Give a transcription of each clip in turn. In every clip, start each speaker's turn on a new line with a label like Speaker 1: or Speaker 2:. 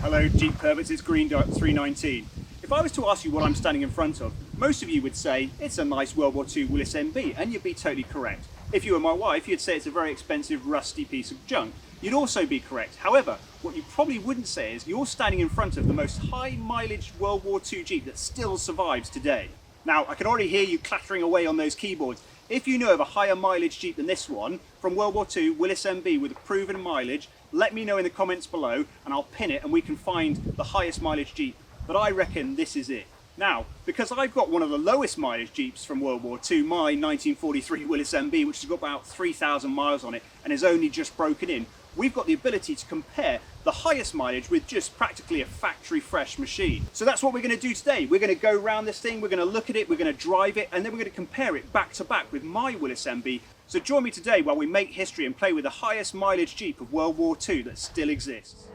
Speaker 1: Hello Jeep perverts, it's Greendot 319. If I was to ask you what I'm standing in front of, most of you would say it's a nice World War II Willys MB, and you'd be totally correct. If you were my wife, you'd say it's a very expensive, rusty piece of junk. You'd also be correct. However, what you probably wouldn't say is you're standing in front of the most high mileage World War II Jeep that still survives today. Now, I can already hear you clattering away on those keyboards. If you know of a higher mileage Jeep than this one, from World War II, Willys MB with a proven mileage, let me know in the comments below and I'll pin it and we can find the highest mileage Jeep. But I reckon this is it. Now, because I've got one of the lowest mileage Jeeps from World War II, my 1943 Willys MB, which has got about 3,000 miles on it and is only just broken in, we've got the ability to compare the highest mileage with just practically a factory fresh machine. So that's what we're going to do today. We're going to go around this thing, we're going to look at it, we're going to drive it, and then we're going to compare it back to back with my Willys MB. So join me today while we make history and play with the highest mileage Jeep of World War II that still exists.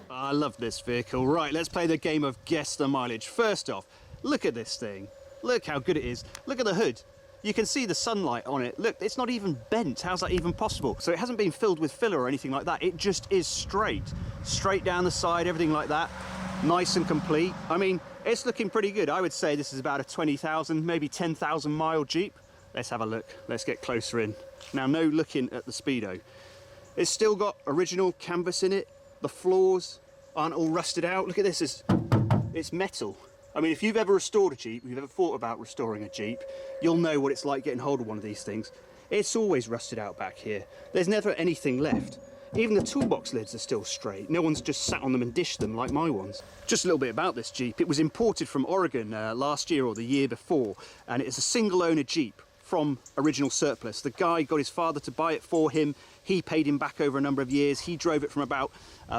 Speaker 1: I love this vehicle. Right, let's play the game of guess the mileage. First off, look at this thing. Look how good it is. Look at the hood. You can see the sunlight on it. Look, it's not even bent. How's that even possible? So it hasn't been filled with filler or anything like that. It just is straight. Straight down the side, everything like that. Nice and complete. I mean, it's looking pretty good. I would say this is about a 20,000, maybe 10,000 mile Jeep. Let's have a look. Let's get closer in. Now, no looking at the speedo. It's still got original canvas in it. The floors aren't all rusted out. Look at this. It's metal. I mean, if you've ever restored a Jeep, if you've ever thought about restoring a Jeep, you'll know what it's like getting hold of one of these things. It's always rusted out back here. There's never anything left. Even the toolbox lids are still straight. No one's just sat on them and dished them like my ones. Just a little bit about this Jeep. It was imported from Oregon last year or the year before, and it's a single owner Jeep from original surplus. The guy got his father to buy it for him. He paid him back over a number of years. He drove it from about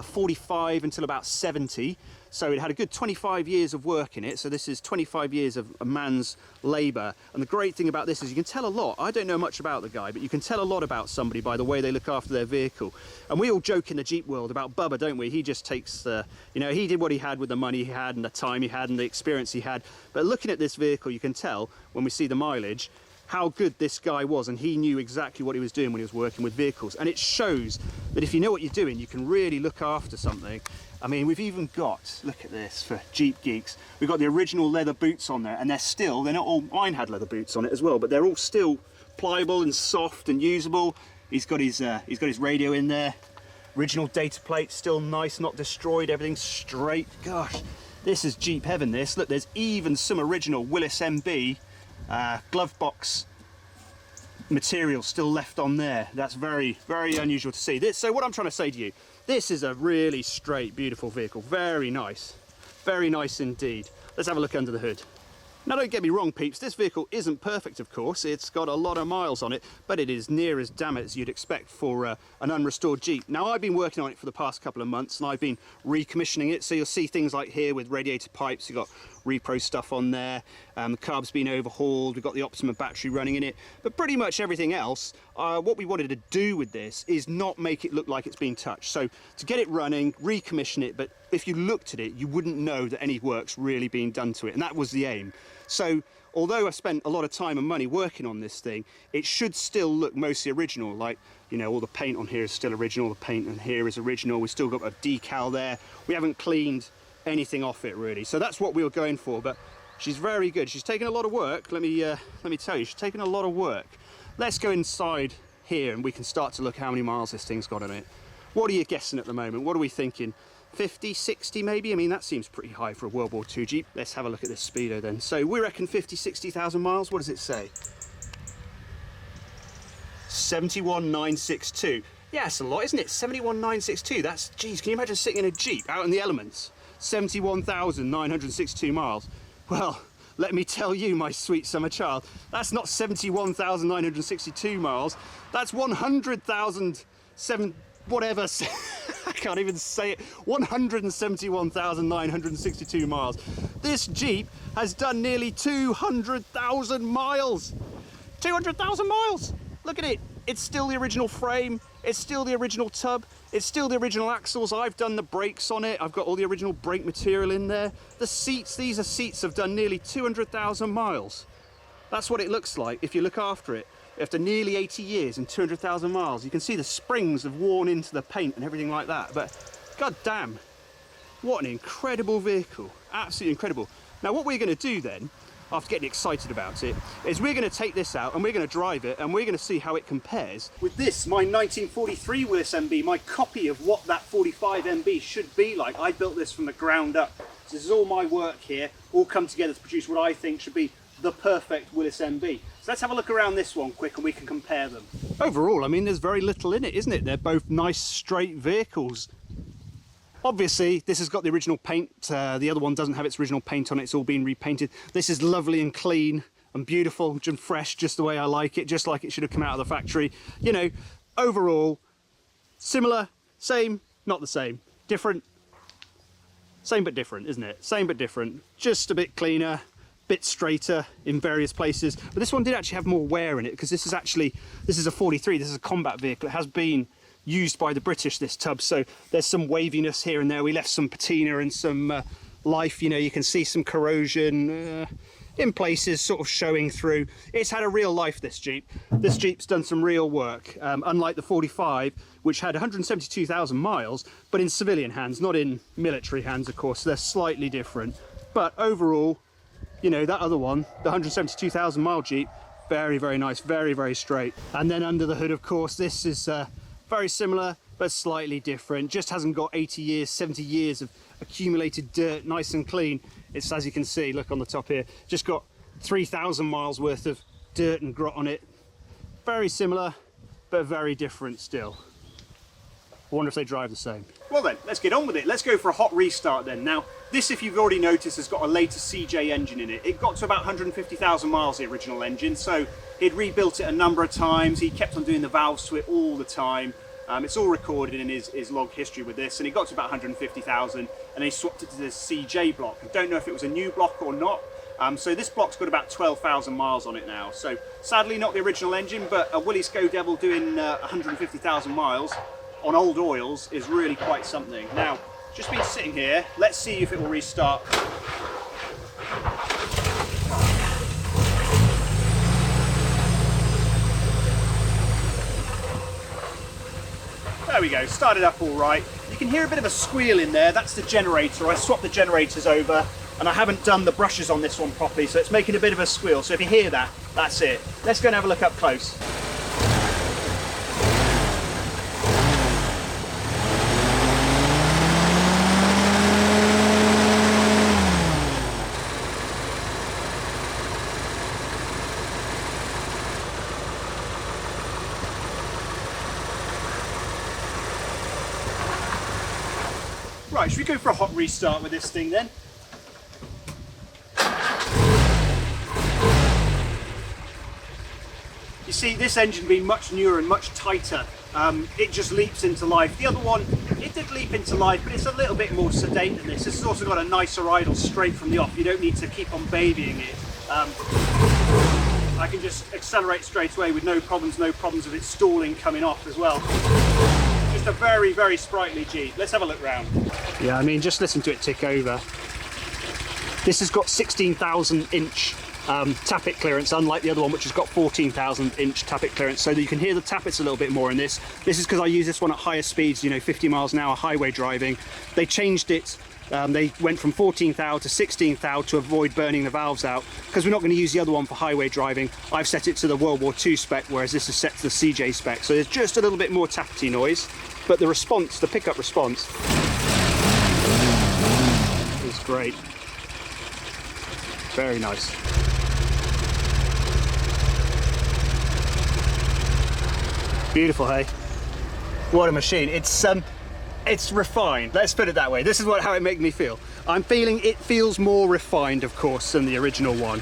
Speaker 1: 45 until about 70. So it had a good 25 years of work in it. So this is 25 years of a man's labour. And the great thing about this is you can tell a lot. I don't know much about the guy, but you can tell a lot about somebody by the way they look after their vehicle. And we all joke in the Jeep world about Bubba, don't we? He just takes, you know, he did what he had with the money he had and the time he had and the experience he had. But looking at this vehicle, you can tell when we see the mileage, how good this guy was, and he knew exactly what he was doing when he was working with vehicles. And it shows that if you know what you're doing, you can really look after something. I mean, we've even got, look at this, for Jeep geeks, we've got the original leather boots on there, and they're not all, mine had leather boots on it as well, but they're all still pliable and soft and usable. He's got his radio in there, original data plate, still nice, not destroyed, everything's straight. Gosh, this is Jeep heaven, this. Look, there's even some original Willys MB glove box material still left on there. That's very, very unusual to see. So what I'm trying to say to you, this is a really straight, beautiful vehicle. Very nice indeed. Let's have a look under the hood. Now don't get me wrong peeps, this vehicle isn't perfect of course, it's got a lot of miles on it, but it is near as damn it as you'd expect for an unrestored Jeep. Now I've been working on it for the past couple of months and I've been recommissioning it, so you'll see things like here with radiator pipes, you've got repro stuff on there, the carb's been overhauled, we've got the Optima battery running in it, but pretty much everything else, what we wanted to do with this is not make it look like it's been touched. So to get it running, recommission it, but if you looked at it, you wouldn't know that any work's really been done to it, and that was the aim. So although I spent a lot of time and money working on this thing, it should still look mostly original. Like, you know, all the paint on here is still original, the paint on here is original, we've still got a decal there, we haven't cleaned anything off it really. So that's what we were going for, but she's very good. She's taken a lot of work, let me tell you, she's taken a lot of work. Let's go inside here and we can start to look how many miles this thing's got on it. What are you guessing at the moment? What are we thinking? 50, 60 maybe? I mean, that seems pretty high for a World War II Jeep. Let's have a look at this speedo then. So we reckon 50, 60,000 miles. What does it say? 71,962. Yeah, that's a lot, isn't it? 71,962. That's, geez, can you imagine sitting in a Jeep out in the elements? 71,962 miles. Well, let me tell you, my sweet summer child, that's not 71,962 miles. That's 100,000, whatever. I can't even say it. 171,962 miles. This Jeep has done nearly 200,000 miles. 200,000 miles. Look at it. It's still the original frame. It's still the original tub. It's still the original axles. I've done the brakes on it. I've got all the original brake material in there. The seats, these are seats have done nearly 200,000 miles. That's what it looks like if you look after it. after nearly 80 years and 200,000 miles. You can see the springs have worn into the paint and everything like that, but god damn, what an incredible vehicle, absolutely incredible. Now what we're going to do then, after getting excited about it, is we're going to take this out and we're going to drive it and we're going to see how it compares with this, my 1943 Willys MB, my copy of what that 45 MB should be like. I built this from the ground up. So this is all my work here, all come together to produce what I think should be the perfect Willys MB. So let's have a look around this one quick and we can compare them. Overall, I mean, there's very little in it, isn't it? They're both nice, straight vehicles. Obviously, this has got the original paint. The other one doesn't have its original paint on it. It's all been repainted. This is lovely and clean and beautiful and fresh, just the way I like it, just like it should have come out of the factory. You know, overall, similar, same, not the same. Different, same but different, isn't it? Same but different. Just a bit cleaner, bit straighter in various places. But this one did actually have more wear in it, because this is a 43, this is a combat vehicle. It has been used by the British, this tub, so there's some waviness here and there. We left some patina and some life, you know, you can see some corrosion in places sort of showing through. It's had a real life, this Jeep. This Jeep's done some real work, unlike the 45, which had 172,000 miles, but in civilian hands, not in military hands, of course. They're slightly different. But overall, you know, that other one, the 172,000 mile Jeep, very, very nice, very, very straight. And then under the hood, of course, this is very similar, but slightly different. Just hasn't got 80 years, 70 years of accumulated dirt, nice and clean. It's, as you can see, look on the top here, just got 3,000 miles worth of dirt and grot on it. Very similar, but very different still. I wonder if they drive the same. Well then, let's get on with it. Let's go for a hot restart then. Now, this, if you've already noticed, has got a later CJ engine in it. It got to about 150,000 miles, the original engine, so he'd rebuilt it a number of times. He kept on doing the valves to it all the time. It's all recorded in his log history with this, and he got to about 150,000 and he swapped it to this CJ block. I don't know if it was a new block or not. So this block's got about 12,000 miles on it now. So sadly not the original engine, but a Willys Go Devil doing 150,000 miles on old oils is really quite something. Now, just been sitting here, let's see if it will restart. There we go, started up all right. You can hear a bit of a squeal in there, that's the generator. I swapped the generators over and I haven't done the brushes on this one properly, so it's making a bit of a squeal. So if you hear that, that's it. Let's go and have a look up close. Right, should we go for a hot restart with this thing then? You see, this engine being much newer and much tighter, it just leaps into life. The other one, it did leap into life, but it's a little bit more sedate than this. This has also got a nicer idle straight from the off. You don't need to keep on babying it. I can just accelerate straight away with no problems of it stalling coming off as well. Just a very, very sprightly Jeep. Let's have a look round. Yeah, I mean, just listen to it tick over. This has got 16,000 inch tappet clearance, unlike the other one, which has got 14,000 inch tappet clearance, so that you can hear the tappets a little bit more in this. This is because I use this one at higher speeds, you know, 50 miles an hour highway driving. They changed it. They went from 14 thou to 16 thou to avoid burning the valves out, because we're not going to use the other one for highway driving. I've set it to the World War II spec, whereas this is set to the CJ spec, so there's just a little bit more tappety noise, but the response, the pickup response, is great. Very nice. Beautiful, hey? What a machine. It's refined, let's put it that way. This is how it makes me feel. I'm feeling it feels more refined, of course, than the original one.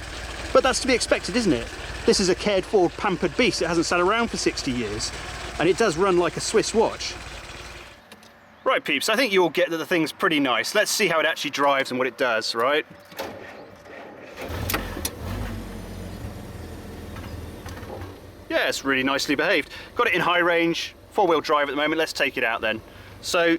Speaker 1: But that's to be expected, isn't it? This is a cared for, pampered beast. It hasn't sat around for 60 years. And it does run like a Swiss watch. Right, peeps, I think you all get that the thing's pretty nice. Let's see how it actually drives and what it does, right? Yeah, it's really nicely behaved. Got it in high range, 4-wheel drive at the moment. Let's take it out then. So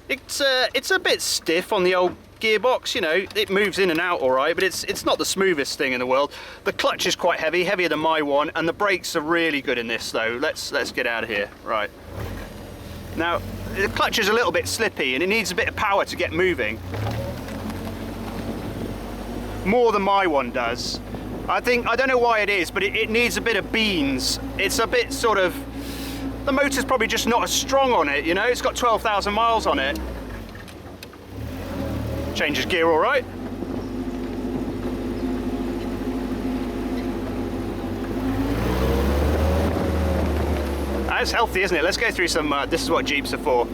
Speaker 1: it's a bit stiff on the old gearbox, you know, it moves in and out all right, but it's not the smoothest thing in the world. The clutch is quite heavy, heavier than my one, and the brakes are really good in this though. Let's get out of here. Right. Now, the clutch is a little bit slippy and it needs a bit of power to get moving. More than my one does. I don't know why it is, but it needs a bit of beans. It's a bit sort of, the motor's probably just not as strong on it, you know? It's got 12,000 miles on it. Changes gear all right. That's healthy, isn't it? Let's go through some, this is what Jeeps are for.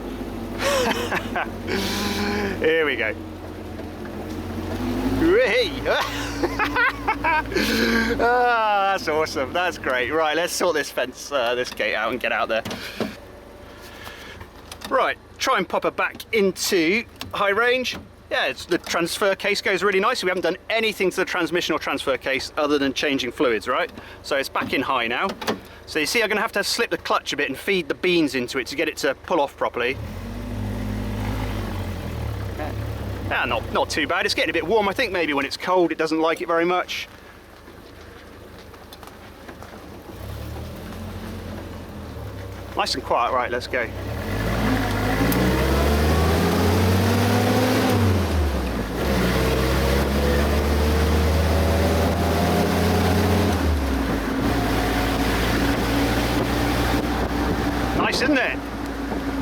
Speaker 1: Here we go. Ah, that's awesome, that's great. Right, let's sort this fence, this gate out and get out there. Right, try and pop her back into high range. Yeah, the transfer case goes really nice. We haven't done anything to the transmission or transfer case other than changing fluids, right? So it's back in high now. So you see I'm going to have to slip the clutch a bit and feed the beans into it to get it to pull off properly. Yeah, not too bad. It's getting a bit warm. I think maybe when it's cold it doesn't like it very much. Nice and quiet. Right, let's go. Nice, isn't it?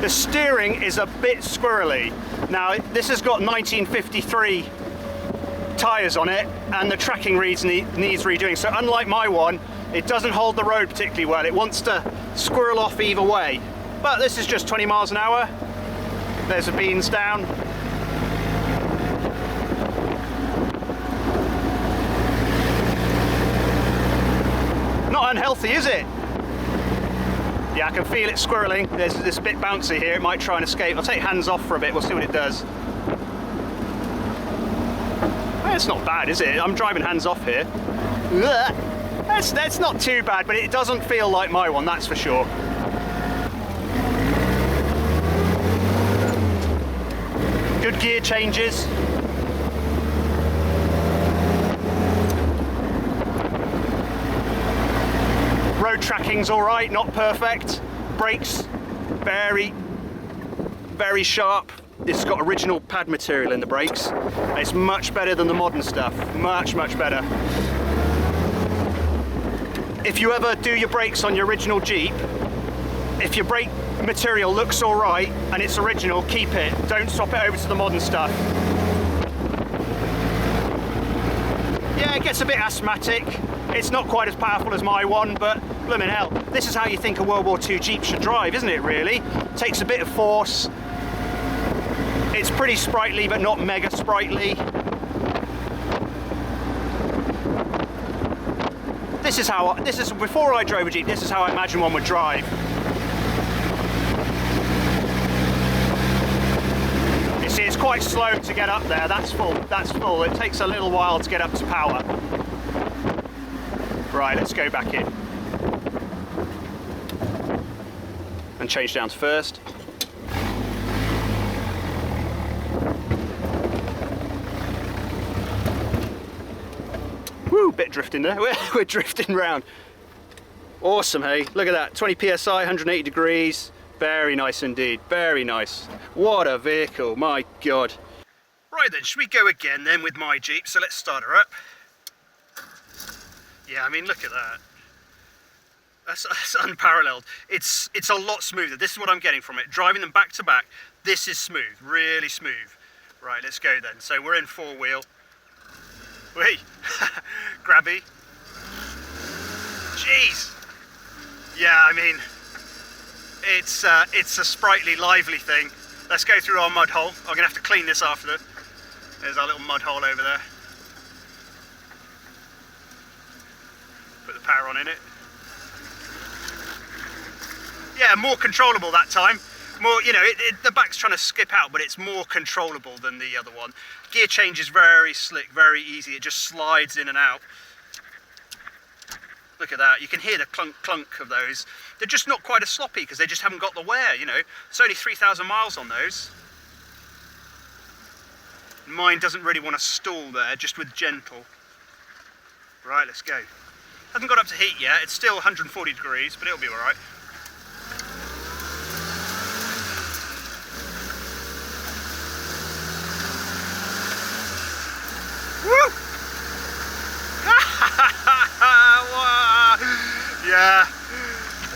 Speaker 1: The steering is a bit squirrely. Now, this has got 1953 tyres on it, and the tracking needs redoing. So unlike my one, it doesn't hold the road particularly well. It wants to squirrel off either way. But this is just 20 miles an hour. There's the beans down. Not unhealthy, is it? Yeah, I can feel it squirreling. There's this bit bouncy here. It might try and escape. I'll take hands off for a bit. We'll see what it does. Well, it's not bad, is it? I'm driving hands off here. That's not too bad, but it doesn't feel like my one, that's for sure. Good gear changes. Road tracking's all right, not perfect. Brakes, very, very sharp. It's got original pad material in the brakes. It's much better than the modern stuff, much, much better. If you ever do your brakes on your original Jeep, if your brake material looks all right and it's original, keep it. Don't swap it over to the modern stuff. Yeah, it gets a bit asthmatic. It's not quite as powerful as my one, but blimmin' hell, this is how you think a World War II Jeep should drive, isn't it, really? Takes a bit of force. It's pretty sprightly, but not mega sprightly. This is before I drove a Jeep, this is how I imagine one would drive. You see, it's quite slow to get up there. That's full, that's full. It takes a little while to get up to power. Right, let's go back in. And change down to first. Woo, bit drifting there. We're drifting round. Awesome, hey? Look at that, 20 psi, 180 degrees. Very nice indeed, very nice. What a vehicle, my God. Right then, should we go again then with my Jeep? So let's start her up. Yeah, I mean, look at that. That's unparalleled. It's a lot smoother. This is what I'm getting from it. Driving them back to back, this is smooth, really smooth. Right, let's go then. So we're in four wheel. Whee! Grabby. Jeez! Yeah, I mean, it's a sprightly, lively thing. Let's go through our mud hole. I'm gonna have to clean this after. There's our little mud hole over there. Put the power on in it. Yeah, more controllable that time. More, you know, the back's trying to skip out, but it's more controllable than the other one. Gear change is very slick, very easy. It just slides in and out. Look at that. You can hear the clunk clunk of those. They're just not quite as sloppy because they just haven't got the wear, you know. It's only 3,000 miles on those. Mine doesn't really want to stall there, just with gentle. Right, let's go. Hasn't got up to heat yet, it's still 140 degrees, but it'll be alright. Woo! Yeah.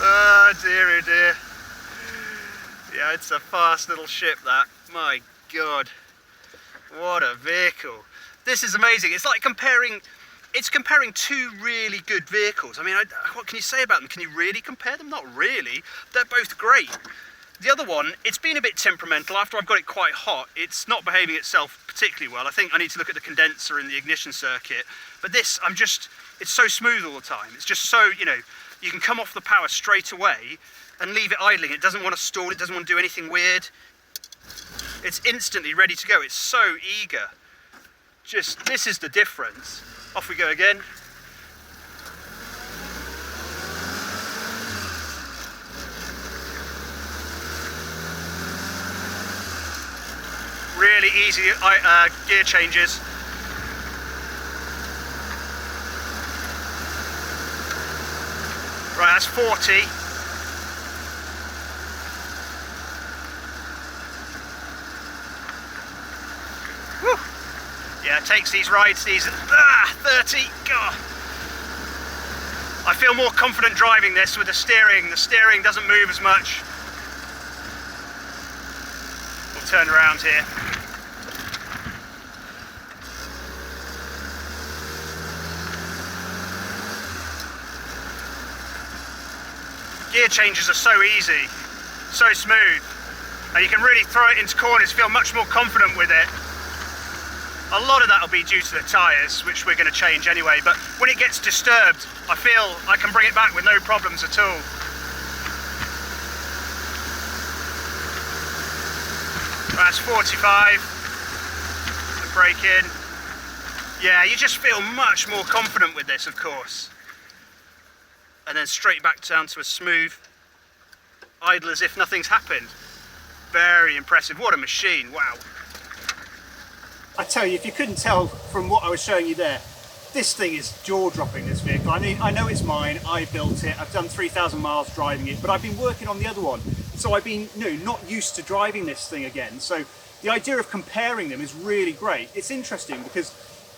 Speaker 1: Oh dear, oh dear. Yeah, it's a fast little ship, that. My God. What a vehicle. This is amazing. It's like comparing two really good vehicles. I mean, what can you say about them? Can you really compare them? Not really. They're both great. The other one, it's been a bit temperamental. After I've got it quite hot, it's not behaving itself particularly well. I think I need to look at the condenser in the ignition circuit. But this, it's so smooth all the time. It's just so, you know, you can come off the power straight away and leave it idling. It doesn't want to stall, it doesn't want to do anything weird. It's instantly ready to go. It's so eager. Just, this is the difference. Off we go again. Really easy gear changes. Right, that's 40. Woo! Yeah, it takes these rides, 30. God. I feel more confident driving this with the steering. The steering doesn't move as much. We'll turn around here. Gear changes are so easy, so smooth, and you can really throw it into corners, feel much more confident with it. A lot of that will be due to the tyres, which we're going to change anyway, but when it gets disturbed, I feel I can bring it back with no problems at all. That's 45, and brake in. Yeah, you just feel much more confident with this, of course. And then straight back down to a smooth idle as if nothing's happened. Very impressive. What a machine. Wow. I tell you, if you couldn't tell from what I was showing you there, this thing is jaw-dropping, this vehicle. I mean, I know it's mine, I built it, I've done 3,000 miles driving it, but I've been working on the other one. So I've been, not used to driving this thing again. So the idea of comparing them is really great. It's interesting because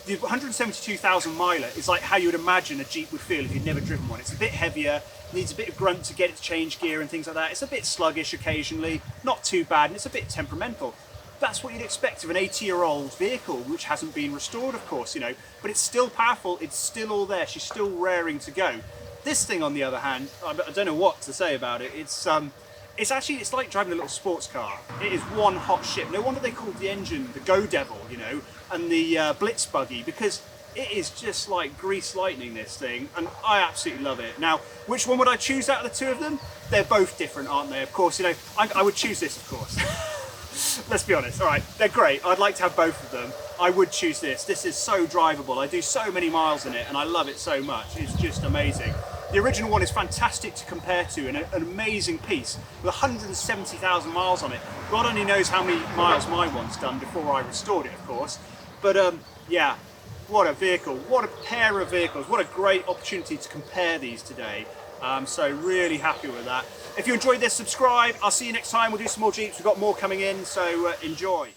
Speaker 1: the 172,000 miler is like how you would imagine a Jeep would feel if you'd never driven one. It's a bit heavier, needs a bit of grunt to get it to change gear and things like that. It's a bit sluggish occasionally, not too bad, and it's a bit temperamental. That's what you'd expect of an 80-year-old vehicle, which hasn't been restored, of course, but it's still powerful, it's still all there, she's still raring to go. This thing, on the other hand, I don't know what to say about it. It's like driving a little sports car. It is one hot ship. No wonder they called the engine the Go Devil, and the Blitz buggy, because it is just like grease lightning, this thing, and I absolutely love it. Now, which one would I choose out of the two of them? They're both different, aren't they? Of course, I would choose this, of course. Let's be honest. All right, they're great. I'd like to have both of them. I would choose this. This is so drivable. I do so many miles in it, and I love it so much. It's just amazing. The original one is fantastic to compare to, and an amazing piece with 170,000 miles on it. God only knows how many miles my one's done before I restored it, of course. But yeah, what a vehicle, what a pair of vehicles, what a great opportunity to compare these today. So really happy with that. If you enjoyed this, subscribe. I'll see you next time. We'll do some more Jeeps. We've got more coming in, so enjoy.